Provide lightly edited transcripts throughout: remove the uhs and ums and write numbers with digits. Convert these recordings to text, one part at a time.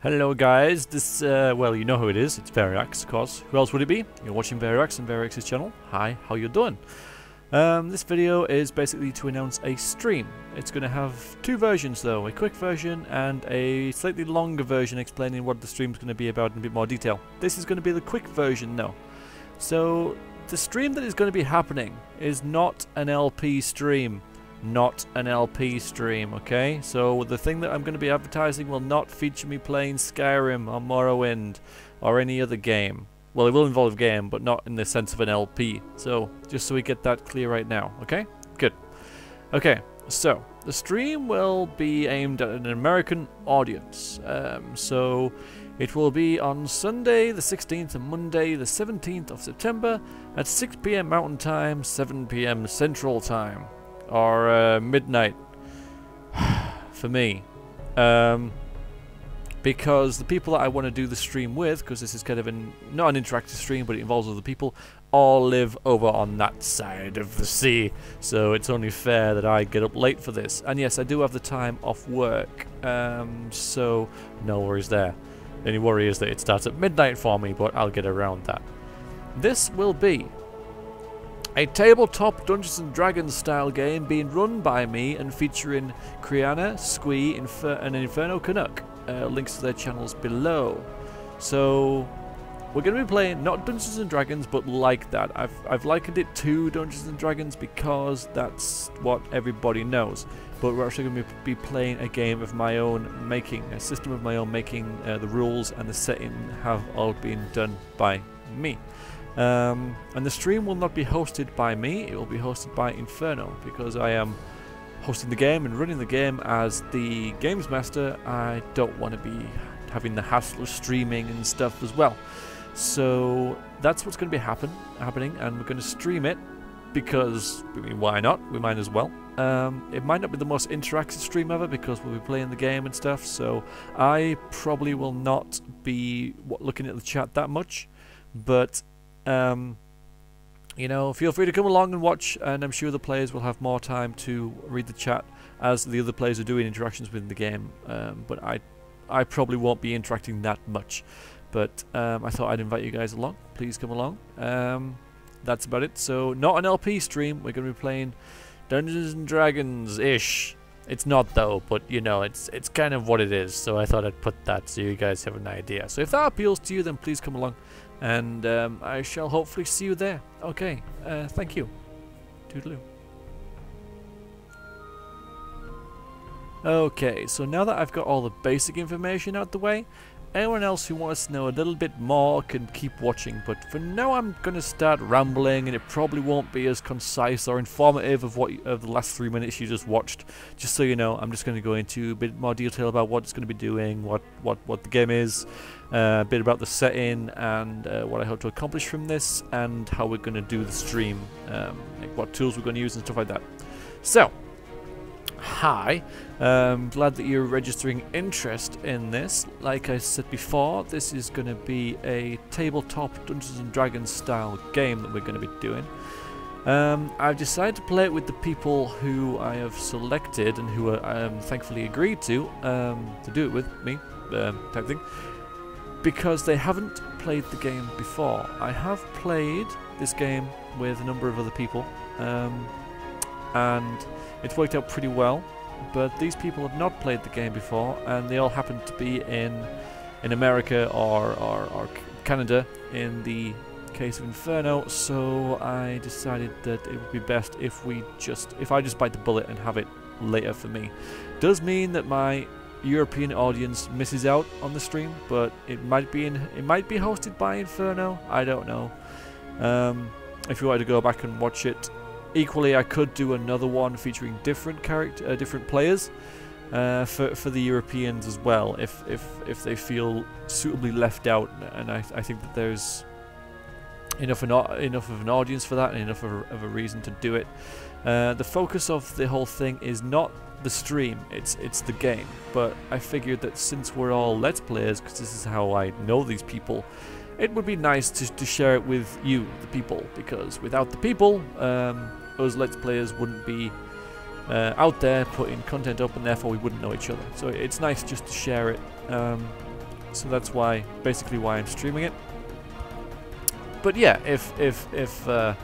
Hello guys, this, well, you know who it is, it's Variax, of course. Who else would it be? You're watching Variax on Variax's channel. Hi, how you doing? This video is basically to announce a stream. It's going to have two versions though, a quick version and a slightly longer version explaining what the stream's going to be about in a bit more detail. This is going to be the quick version though. So, the stream that is going to be happening is not an LP stream. Not an LP stream, okay? So the thing that I'm going to be advertising will not feature me playing Skyrim or Morrowind or any other game. Well, it will involve a game, but not in the sense of an LP. So, just so we get that clear right now, okay? Good. Okay, so the stream will be aimed at an American audience. So it will be on Sunday the 16th and Monday the 17th of September at 6 PM Mountain Time, 7 PM Central Time. Or midnight for me, because the people that I want to do the stream with, because this is kind of not an interactive stream, but it involves other people, all live over on that side of the sea, so it's only fair that I get up late for this. And yes, I do have the time off work, so no worries there. The only worry is that it starts at midnight for me, but I'll get around that. This will be a tabletop Dungeons & Dragons style game being run by me and featuring Kriana, Squee, and Inferno Canuck. Links to their channels below. So we're going to be playing not Dungeons & Dragons, but like that. I've likened it to Dungeons & Dragons because that's what everybody knows. But we're actually going to be playing a game of my own making, a system of my own making. The rules and the setting have all been done by me. And the stream will not be hosted by me, it will be hosted by Inferno, because I am hosting the game and running the game as the games master. I don't want to be having the hassle of streaming and stuff as well. So that's what's going to be happening, and we're going to stream it because, I mean, why not? We might as well. It might not be the most interactive stream ever because we'll be playing the game and stuff, so I probably will not be looking at the chat that much, but you know, feel free to come along and watch, and I'm sure the players will have more time to read the chat as the other players are doing interactions within the game. But I probably won't be interacting that much. But I thought I'd invite you guys along. Please come along. That's about it. So, not an LP stream. We're going to be playing Dungeons & Dragons-ish. It's not though, but you know, it's kind of what it is. So I thought I'd put that so you guys have an idea. So if that appeals to you, then please come along. And I shall hopefully see you there. Okay, thank you. Toodaloo. Okay, so now that I've got all the basic information out the way, anyone else who wants to know a little bit more can keep watching, but for now I'm going to start rambling, and it probably won't be as concise or informative of the last 3 minutes you just watched. Just so you know, I'm just going to go into a bit more detail about what it's going to be doing, what the game is, a bit about the setting, and what I hope to accomplish from this, and how we're going to do the stream, like what tools we're going to use and stuff like that. So, hi, glad that you're registering interest in this. Like I said before, this is going to be a tabletop Dungeons & Dragons style game that we're going to be doing. I've decided to play it with the people who I have selected and who are thankfully agreed to do it with me, type thing, because they haven't played the game before. I have played this game with a number of other people, and it's worked out pretty well, but these people have not played the game before, and they all happen to be in America or Canada in the case of Inferno, so I decided that it would be best if I just bite the bullet and have it later for me. Does mean that my European audience misses out on the stream, but it might be hosted by Inferno. I don't know. If you wanted to go back and watch it, equally I could do another one featuring different players for the Europeans as well, if they feel suitably left out, and I think that there's enough of an audience for that and enough of a reason to do it. The focus of the whole thing is not the stream, it's the game, but I figured that since we're all Let's Players, because this is how I know these people, it would be nice to share it with you, the people, because without the people, us Let's Players wouldn't be out there putting content up, and therefore we wouldn't know each other. So it's nice just to share it So that's why, basically why I'm streaming it. But yeah, if the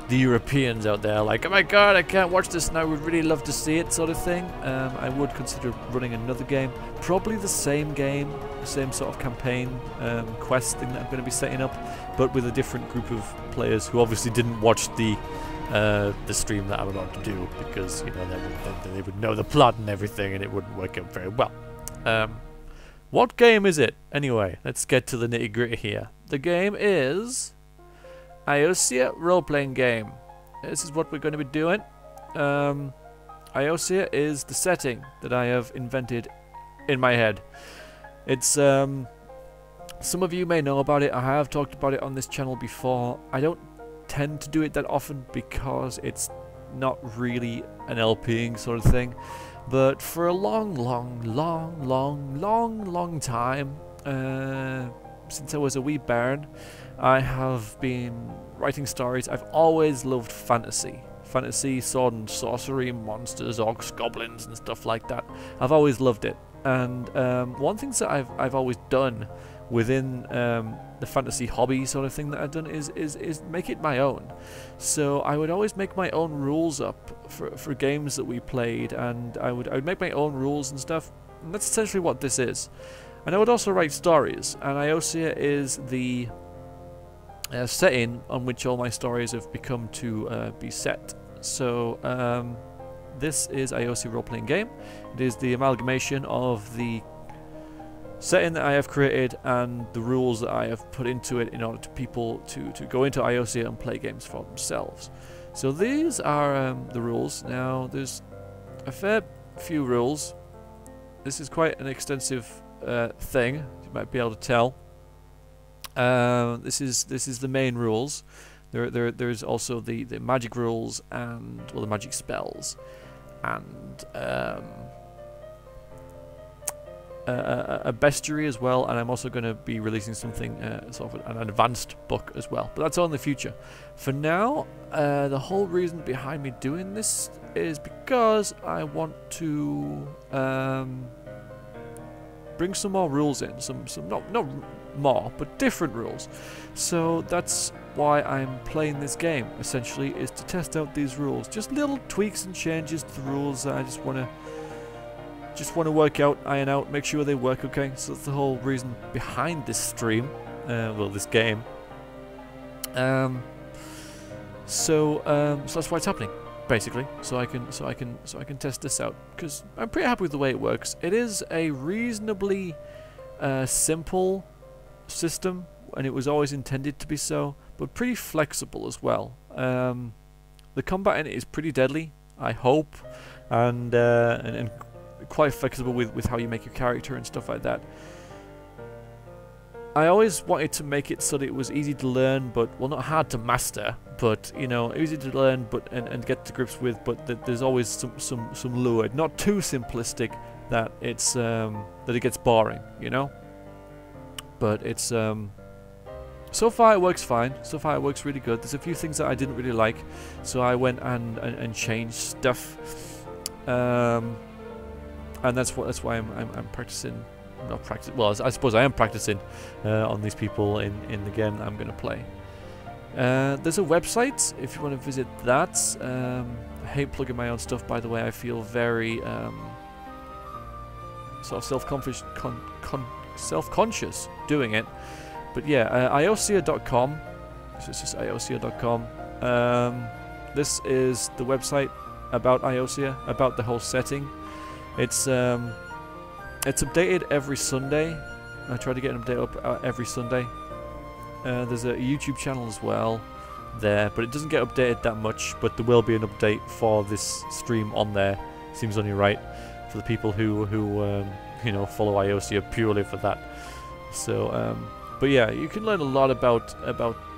Europeans out there are like, oh my god, I can't watch this and I would really love to see it, sort of thing, I would consider running another game. Probably the same game, the same sort of campaign quest thing that I'm going to be setting up, but with a different group of players who obviously didn't watch the stream that I'm about to do, because you know they would know the plot and everything, and it wouldn't work out very well. What game is it? Anyway, let's get to the nitty gritty here. The game is Iosia role-playing game. This is what we're going to be doing. Iosia is the setting that I have invented in my head. It's some of you may know about it. I have talked about it on this channel before. I don't tend to do it that often because it's not really an LPing sort of thing. But for a long time, since I was a wee bairn, I have been writing stories. I've always loved fantasy. Fantasy, sword and sorcery, monsters, orcs, goblins and stuff like that. I've always loved it. And one thing that I've always done within the fantasy hobby sort of thing that I've done is make it my own. So I would always make my own rules up for games that we played, and I would make my own rules and stuff. And that's essentially what this is. And I would also write stories, and Iosia is the setting on which all my stories have become to be set. So this is Iosia role-playing game. It is the amalgamation of the setting that I have created and the rules that I have put into it in order to people to go into Iosia and play games for themselves. So these are the rules. Now there's a fair few rules. This is quite an extensive thing, you might be able to tell. This is the main rules. There's also the magic rules and the magic spells, and a bestiary as well. And I'm also going to be releasing something sort of an advanced book as well. But that's all in the future. For now, the whole reason behind me doing this is because I want to bring some more rules in, some not more, but different rules. So that's why I'm playing this game, essentially, is to test out these rules. Just little tweaks and changes to the rules that I just want to work out, iron out, make sure they work okay. So that's the whole reason behind this stream, well, this game. So that's why it's happening, basically. So I can test this out, because I'm pretty happy with the way it works. It is a reasonably simple system, and it was always intended to be so, but pretty flexible as well. The combat in it is pretty deadly, I hope, and quite flexible with how you make your character and stuff like that. I always wanted to make it so that it was easy to learn, but, well, not hard to master, but, you know, easy to learn but and get to grips with, but there's always some lure. Not too simplistic that it's that it gets boring, you know? But it's so far it works fine. So far it works really good. There's a few things that I didn't really like, so I went and changed stuff. And that's why I'm practicing. Not practice. Well, I suppose I am practicing on these people in the game I'm going to play. There's a website if you want to visit that. I hate plugging my own stuff, by the way. I feel very sort of self-conscious doing it. But yeah, iosia.com. So it's just iosia.com. This is the website about Iosia, about the whole setting. It's updated every Sunday. I try to get an update up every Sunday. There's a YouTube channel as well there, but it doesn't get updated that much. But there will be an update for this stream on there. Seems only right for the people who you know, follow Iosia purely for that. So, but yeah, you can learn a lot about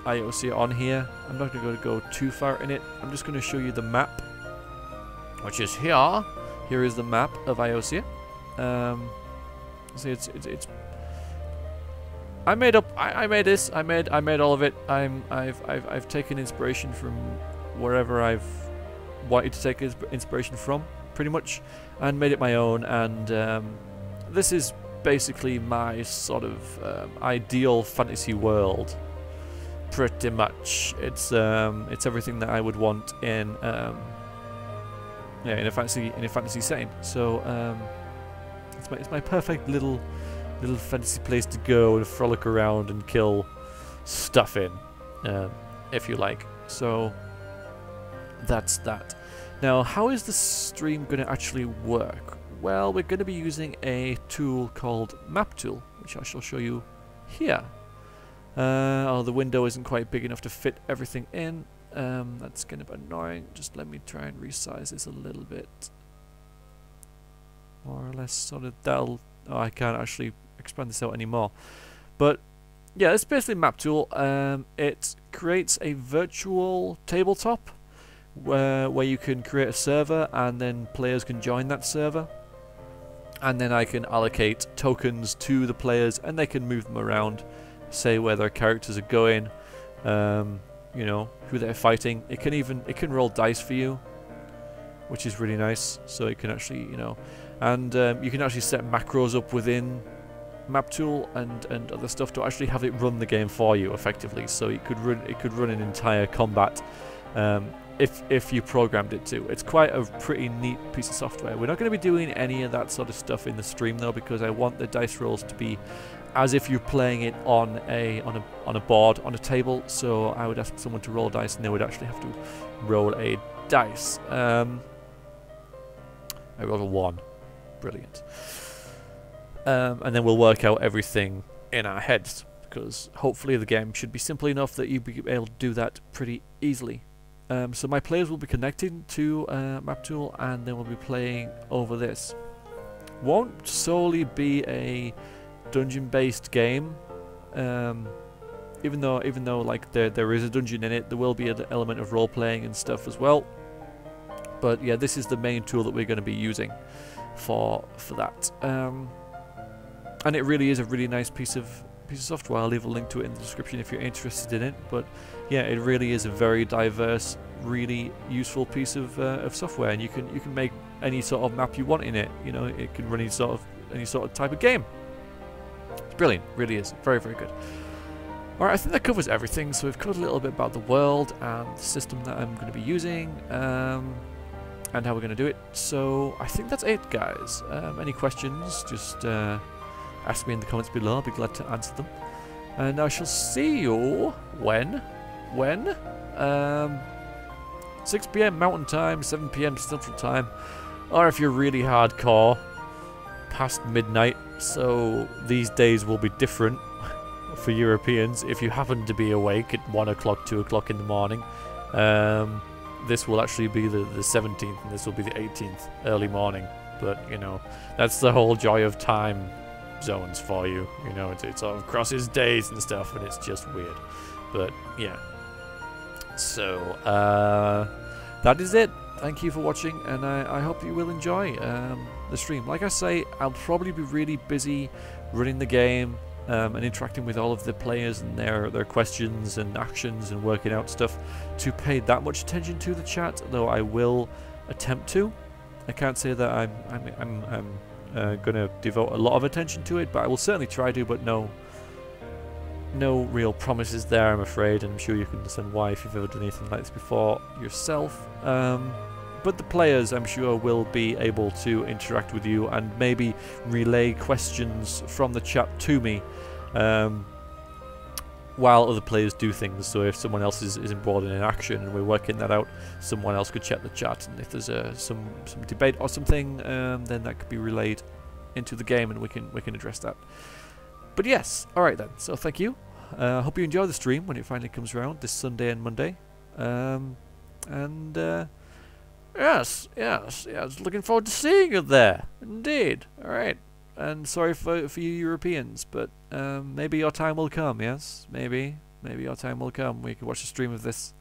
Iosia on here. I'm not going to go too far in it. I'm just going to show you the map, which is here. Here is the map of Iosia. See, it's. I made this. I made all of it. I've taken inspiration from wherever I've wanted to take inspiration from, pretty much, and made it my own. And this is basically my sort of ideal fantasy world. Pretty much, it's everything that I would want in in a fantasy setting. So it's my perfect little fantasy place to go and frolic around and kill stuff in, if you like. So that's that. Now, how is the stream going to actually work? Well, we're going to be using a tool called Map Tool, which I shall show you here. Oh, the window isn't quite big enough to fit everything in. That's kind of annoying. Just let me try and resize this a little bit. More or less sort of that'll... Oh, I can't actually expand this out anymore. But, yeah, it's basically Map Tool. It creates a virtual tabletop where you can create a server and then players can join that server. And then I can allocate tokens to the players and they can move them around. Say where their characters are going, you know, who they're fighting. It can roll dice for you, which is really nice. So it can actually, you know, and you can actually set macros up within Map Tool and other stuff to actually have it run the game for you effectively. So it could run an entire combat if you programmed it to. It's quite a pretty neat piece of software. We're not going to be doing any of that sort of stuff in the stream though, because I want the dice rolls to be as if you're playing it on a board, on a table. So I would ask someone to roll dice and they would actually have to roll a dice. I rolled a 1. Brilliant. And then we'll work out everything in our heads, because hopefully the game should be simple enough that you'll be able to do that pretty easily. So my players will be connected to Map Tool and then we'll be playing over this. Won't solely be a dungeon-based game, even though like there is a dungeon in it, there will be an element of role-playing and stuff as well. But yeah, this is the main tool that we're going to be using for that, and it really is a really nice piece of software. I'll leave a link to it in the description if you're interested in it. But yeah, it really is a very diverse, really useful piece of software, and you can make any sort of map you want in it. You know, it can run any sort of type of game. It's brilliant, really is. Very, very good. Alright, I think that covers everything. So we've covered a little bit about the world and the system that I'm going to be using, and how we're going to do it. So I think that's it, guys. Any questions, just ask me in the comments below. I'll be glad to answer them. And I shall see you when 6 PM Mountain Time, 7 PM Central Time, or if you're really hardcore, past midnight. So these days will be different for Europeans. If you happen to be awake at 1 o'clock, 2 o'clock in the morning, this will actually be the 17th, and this will be the 18th, early morning. But you know, that's the whole joy of time zones for you. You know, it sort of crosses days and stuff, and it's just weird. But yeah. So that is it. Thank you for watching, and I hope you will enjoy the stream. Like I say, I'll probably be really busy running the game and interacting with all of the players and their questions and actions and working out stuff to pay that much attention to the chat, though I will attempt to. I can't say that I'm gonna devote a lot of attention to it, but I will certainly try to. But no real promises there, I'm afraid, and I'm sure you can understand why if you've ever done anything like this before yourself. But the players, I'm sure, will be able to interact with you and maybe relay questions from the chat to me while other players do things. So if someone else is involved in an action and we're working that out, someone else could check the chat, and if there's some debate or something, then that could be relayed into the game and we can address that. But yes, alright then, so thank you. I hope you enjoy the stream when it finally comes around this Sunday and Monday. Yes, looking forward to seeing you there, indeed. Alright, and sorry for you Europeans, but maybe your time will come, yes? Maybe your time will come. We can watch a stream of this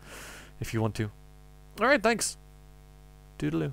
if you want to. Alright, thanks. Toodaloo.